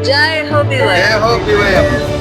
Jai Ho जय BYM. हो BYM.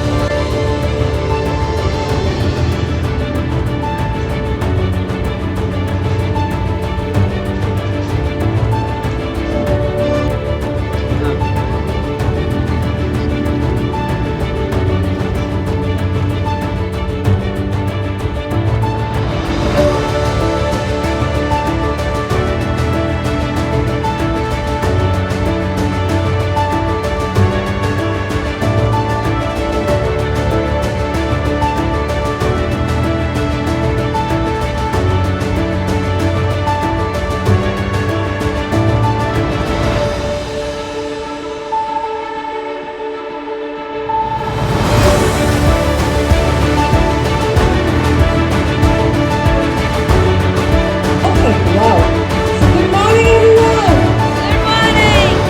Perfect. Wow. So good morning, everyone. Good morning.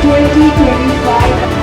Twenty 25.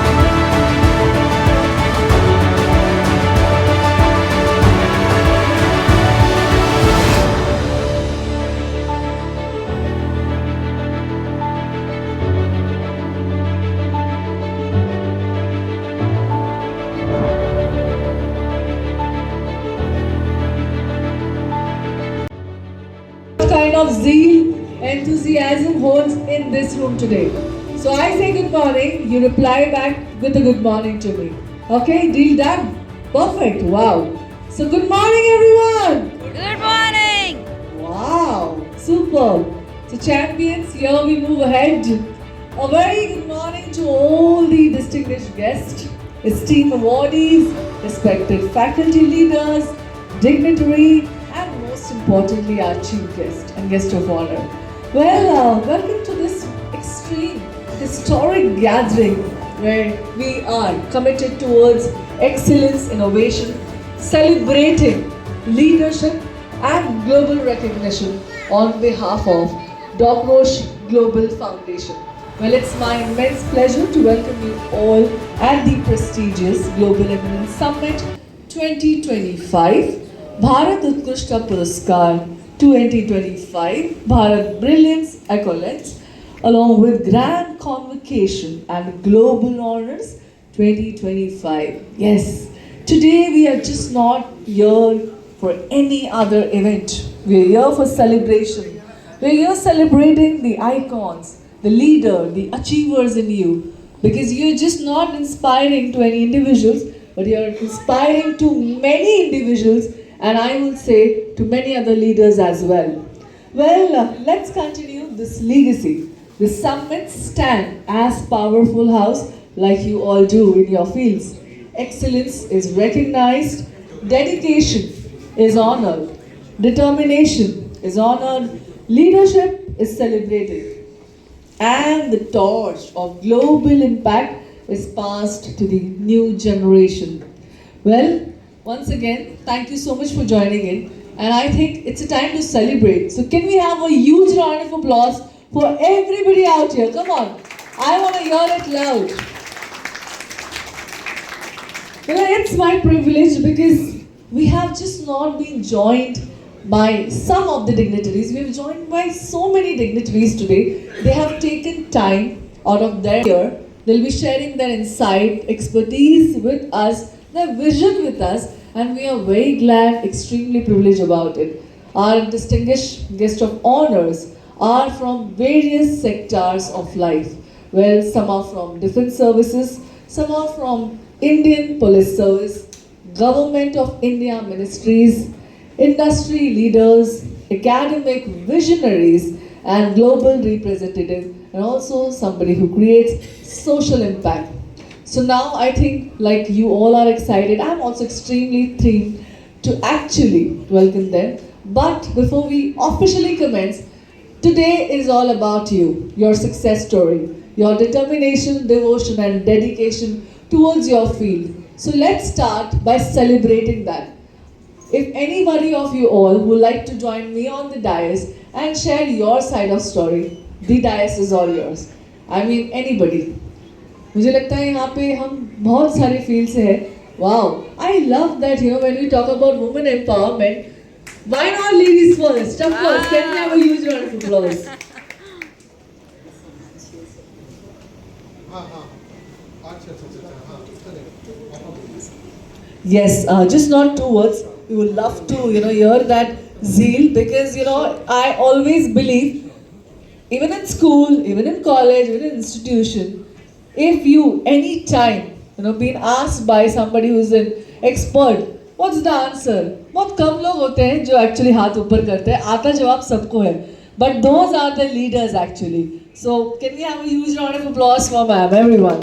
Kind of zeal, enthusiasm holds in this room today. So I say good morning, you reply back with a good morning to me. Okay, deal done. Perfect. Wow. So good morning, everyone. Good morning. Wow, superb. So champions, here we move ahead. A very good morning to all the distinguished guests, esteemed awardees, respected faculty leaders, dignitary, and most importantly our chief guest and guest of honor. Well, welcome to this extreme historic gathering where we are committed towards excellence, innovation, celebrating leadership and global recognition on behalf of Doc Roche Global Foundation. Well, it's my immense pleasure to welcome you all at the prestigious Global Eminence Summit 2025, Bharat Utkrishta Puraskar 2025, Bharat Brilliance Accolades, along with Grand Convocation and Global Honors 2025. Yes, today we are just not here for any other event. We are here for celebration. We are here celebrating the icons, the leader, the achievers in you. Because you're just not inspiring to any individuals, but you're inspiring to many individuals, and I will say to many other leaders as well. Well, let's continue this legacy. The summits stand as powerful house like you all do in your fields. Excellence is recognized, dedication is honored, determination is honored, leadership is celebrated, and the torch of global impact is passed to the new generation. Well, once again, thank you so much for joining in. And I think it's a time to celebrate. So, can we have a huge round of applause for everybody out here? Come on. I want to hear it loud. Well, it's my privilege because we have just not been joined by some of the dignitaries. We have joined by so many dignitaries today. They have taken time out of their year. They'll be sharing their insight, expertise with us, their vision with us, and we are very glad, extremely privileged about it. Our distinguished guest of honors are from various sectors of life. Well, some are from defense services, some are from Indian Police Service, Government of India ministries, industry leaders, academic visionaries, and global representative, and also somebody who creates social impact. So now I think like you all are excited, I'm also extremely thrilled to actually welcome them. But before we officially commence, today is all about you, your success story, your determination, devotion, and dedication towards your field. So let's start by celebrating that. If anybody of you all would like to join me on the dais and share your side of story. The dais is all yours. I mean anybody. मुझे लगता है यहाँ पे हम बहुत सारे field से हैं. Wow, I love that, you know, when we talk about women empowerment, why not ladies first? Of course, can we have a huge round of applause? Yes, just not 2 words. We would love to, you know, hear that zeal, because, you know, I always believe, even in school, even in college, even in institution, if you any time, you know, been asked by somebody who's an expert, what's the answer? बहुत कम लोग होते हैं जो actually हाथ ऊपर करते हैं. आता जवाब सबको है. But those are the leaders actually. So can we have a huge round of applause for ma'am, everyone?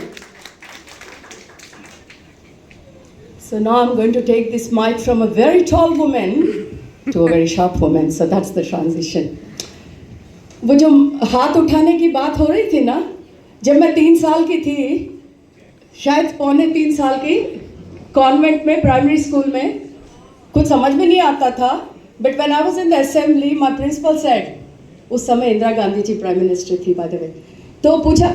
So now I'm going to take this mic from a very tall woman to a very sharp woman. So that's the transition. वो जो हाथ उठाने की बात हो रही थी ना, जब मैं 3 साल की थी, शायद पौने 3 साल की, कॉन्वेंट में, प्राइमरी स्कूल में, कुछ समझ में नहीं आता था. But when I was in the assembly, my principal said, उस समय इंदिरा गांधी जी प्राइम मिनिस्टर थी by the way, तो पूछा,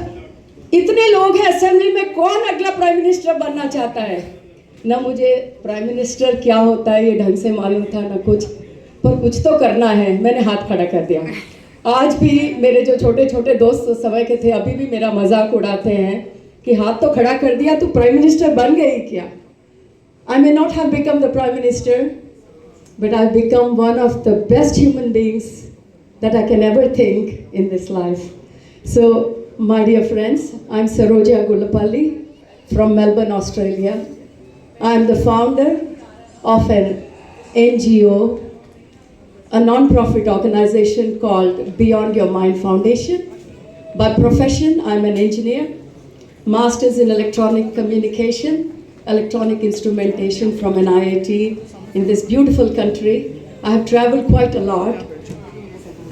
इतने लोग हैं असेंबली में, कौन अगला प्राइम मिनिस्टर बनना चाहता है? ना मुझे प्राइम मिनिस्टर क्या होता है ये ढंग से मालूम था, ना कुछ, पर कुछ तो करना है. मैंने हाथ खड़ा कर दिया. आज भी मेरे जो छोटे छोटे दोस्त उस समय के थे, अभी भी मेरा मजाक उड़ाते हैं कि हाथ तो खड़ा कर दिया, तू प्राइम मिनिस्टर बन गई क्या? I may not have become the prime minister, but I become one of the best human beings that I can ever think in this life. So, my dear friends, I'm Saroja Gulapalli from Melbourne, Australia. I'm the founder of an NGO, a non-profit organization called Beyond Your Mind Foundation. By profession, I'm an engineer, master's in electronic communication, electronic instrumentation from an IIT in this beautiful country. I have traveled quite a lot,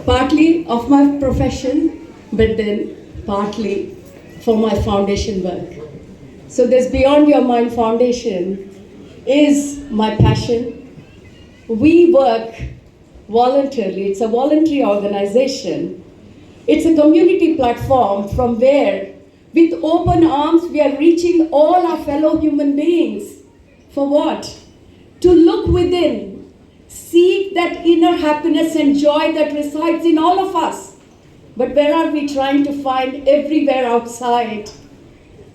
partly of my profession, but then partly for my foundation work. So this Beyond Your Mind Foundation is my passion. We work voluntarily. It's a voluntary organization. It's a community platform from where, with open arms, we are reaching all our fellow human beings. For what? To look within, seek that inner happiness and joy that resides in all of us. But where are we trying to find? Everywhere outside.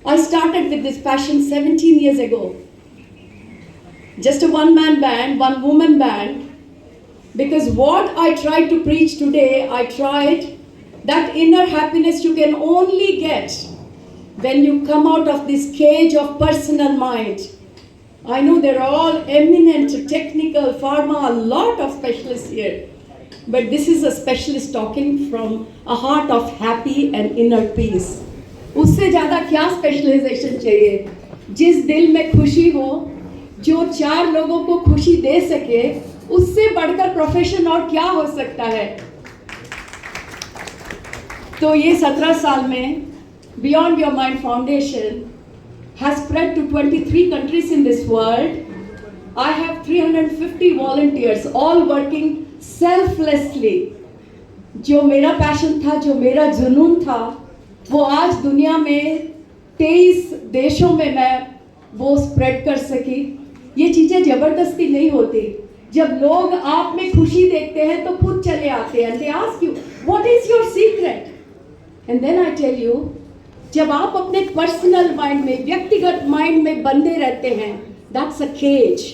I started with this passion 17 years ago. Just a one-man band, one-woman band. Because what I tried to preach today, I tried that inner happiness you can only get when you come out of this cage of personal mind. I know they're all eminent, technical, pharma, a lot of specialists here. But this is a specialist talking from a heart of happy and inner peace. उससे ज़्यादा क्या specialisation चाहिए? जिस दिल में खुशी हो, जो 4 लोगों को खुशी दे सके, उससे बढ़कर प्रोफेशन और क्या हो सकता है? तो ये 17 साल में Beyond Your Mind Foundation has spread to 23 countries in this world. I have 350 volunteers, all working selflessly. जो मेरा पैशन था, जो मेरा जुनून था, वो आज दुनिया में 23 देशों में मैं वो स्प्रेड कर सकी. ये चीज़ें ज़बरदस्ती नहीं होती. जब लोग आप में खुशी देखते हैं तो खुद चले आते हैं. They ask you, what is your secret? And then I tell you, जब आप अपने पर्सनल माइंड में, व्यक्तिगत माइंड में बंधे रहते हैं, that's a cage.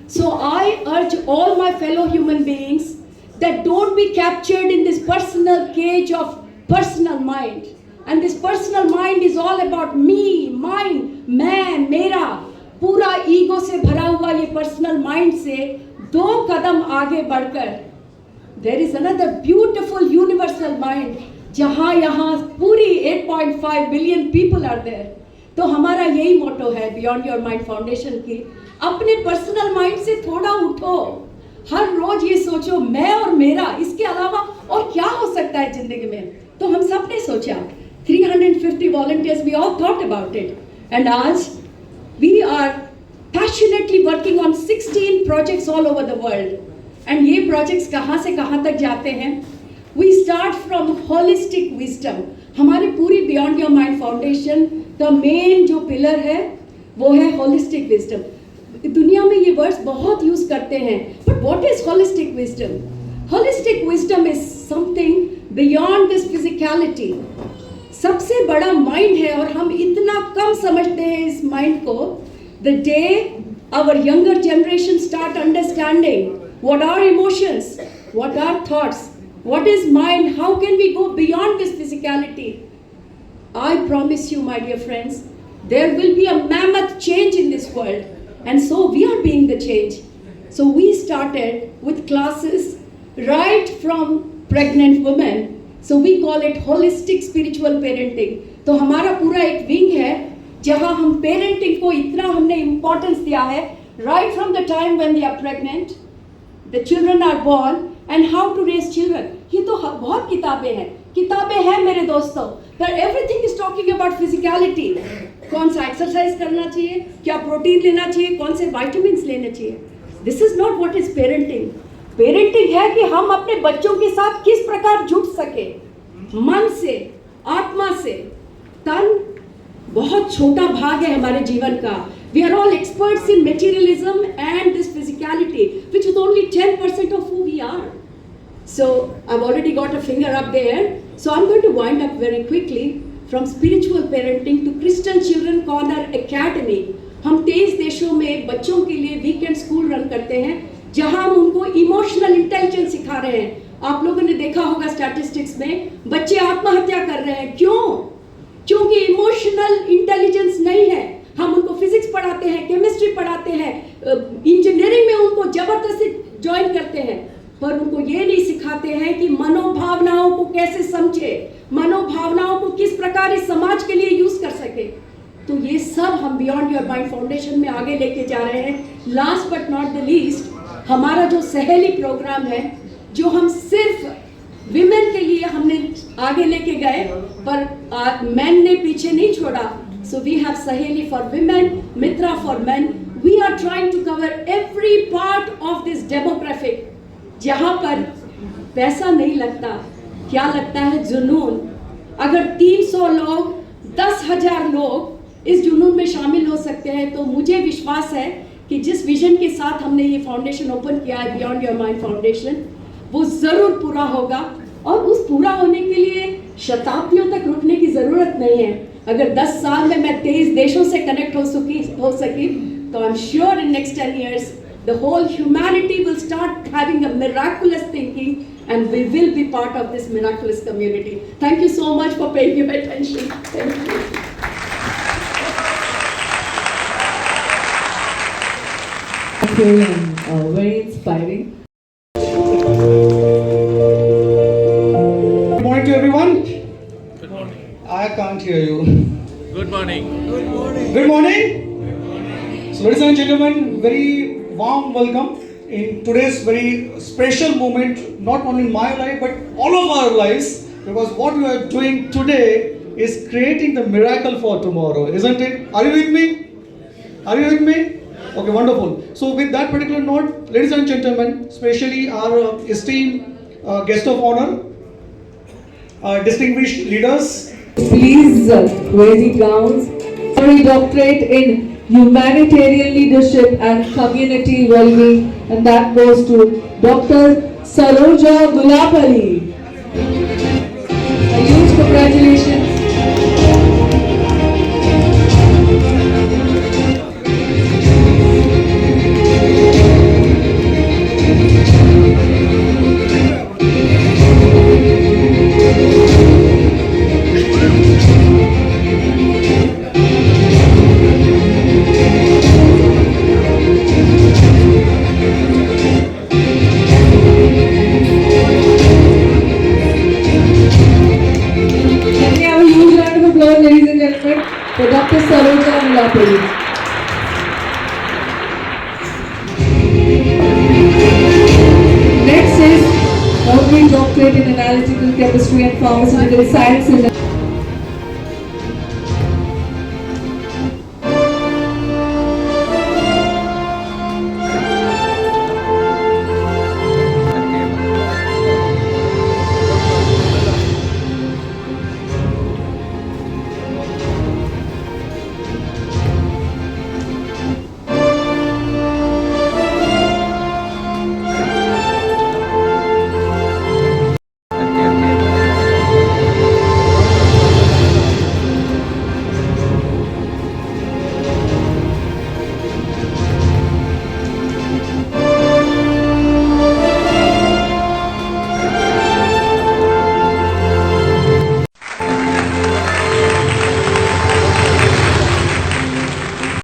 So I urge all my fellow human beings that don't be captured in this personal cage of personal mind. And this personal mind is all about me, mine, मैं, मेरा. पूरा ego से भरा हुआ ये personal mind से 2 कदम आगे बढ़कर there is another beautiful universal mind. जहाँ यहाँ पूरी 8.5 बिलियन पीपल आर देयर. तो हमारा यही मोटो है बियॉन्ड योर माइंड फाउंडेशन की, अपने पर्सनल माइंड से थोड़ा उठो. हर रोज ये सोचो मैं और मेरा, इसके अलावा और क्या हो सकता है जिंदगी में. तो हम सब ने सोचा, 350 volunteers, we all thought about it. And आज we are passionately working on 16 projects all over the world. And ये projects कहाँ से कहाँ तक जाते हैं? We start from holistic wisdom. हमारी पूरी Beyond Your Mind Foundation का मेन जो पिलर है वो है holistic wisdom. दुनिया में ये वर्ड्स बहुत यूज करते हैं, but what is holistic wisdom? Holistic wisdom is something beyond this physicality. सबसे बड़ा माइंड है और हम इतना कम समझते हैं इस माइंड को. The day our younger generation start understanding what are emotions, what are thoughts, what is mind, how can we go beyond this physicality? I promise you, my dear friends, there will be a mammoth change in this world, and so we are being the change. So we started with classes right from pregnant women. So we call it holistic spiritual parenting. तो हमारा पूरा एक wing है जहाँ हम parenting को इतना हमने इम्पोर्टेंस दिया है, right from the time when they are pregnant, the children are born, and how to raise children. ये तो बहुत किताबें हैं मेरे दोस्तों, but everything is talking about physicality. कौन सा एक्सरसाइज करना चाहिए, क्या प्रोटीन लेना चाहिए, कौन से विटामिन्स लेने चाहिए. This is not what is parenting. Parenting है कि हम अपने बच्चों के साथ किस प्रकार जुड़ सके, मन से, आत्मा से. तन बहुत छोटा भाग है हमारे जीवन का. We are all experts in materialism and this physicality, which is only 10% of who we are. So I've already got a finger up there. So I'm going to wind up very quickly. From spiritual parenting to Crystal Children Corner Academy. हम 23 देशों में बच्चों के लिए weekend school run करते हैं जहां हम उनको इमोशनल इंटेलिजेंस सिखा रहे हैं. आप लोगों ने देखा होगा स्टैटिस्टिक्स में बच्चे आत्महत्या कर रहे हैं. क्यों? क्योंकि इमोशनल इंटेलिजेंस नहीं है. हम उनको फिजिक्स पढ़ाते हैं, केमिस्ट्री पढ़ाते हैं, इंजीनियरिंग में उनको जबरदस्ती ज्वाइन करते हैं, पर उनको ये नहीं सिखाते हैं कि मनोभावनाओं को कैसे समझे, मनोभावनाओं को किस प्रकार इस समाज के लिए यूज कर सके. तो ये सब हम बियॉन्ड योर माइंड फाउंडेशन में आगे लेके जा रहे हैं. Last but not the least, हमारा जो सहेली प्रोग्राम है जो हम सिर्फ विमेन के लिए हमने आगे लेके गए, पर मैन ने पीछे नहीं छोड़ा. So we have Saheli for women, Mitra for men. We are trying to cover every part of this demographic, जहाँ पर पैसा नहीं लगता, क्या लगता है जुनून. अगर 300 लोग, 10,000 लोग इस जुनून में शामिल हो सकते हैं, तो मुझे विश्वास है कि जिस विजन के साथ हमने ये फाउंडेशन ओपन किया है, बियॉन्ड योर माइंड फाउंडेशन, वो ज़रूर पूरा होगा. और उस पूरा होने के लिए शताब्दियों तक रुकने की ज़रूरत नहीं है. अगर 10 साल में मैं 23 देशों से कनेक्ट हो सकी तो I am sure in next 10 years the whole humanity will start having a miraculous thinking, and we will be part of this miraculous community. Thank you so much for paying your attention. Thank you. And very inspiring. Good morning to everyone. Good morning. I can't hear you. Good morning. Good morning. So, ladies and gentlemen, very warm welcome in today's very special moment, not only in my life but all of our lives, because what we are doing today is creating the miracle for tomorrow, isn't it? Are you with me? Are you with me? Okay, wonderful. So with that particular note, ladies and gentlemen, especially our esteemed guest of honor, distinguished leaders. Please raise the gowns for a doctorate in humanitarian leadership and community well-being, and that goes to Dr. Saroja Gulapalli. A huge congratulations. Ladies and gentlemen, for Dr. Saroja Gulapalli. Next is honorary doctorate in analytical chemistry and pharmaceutical sciences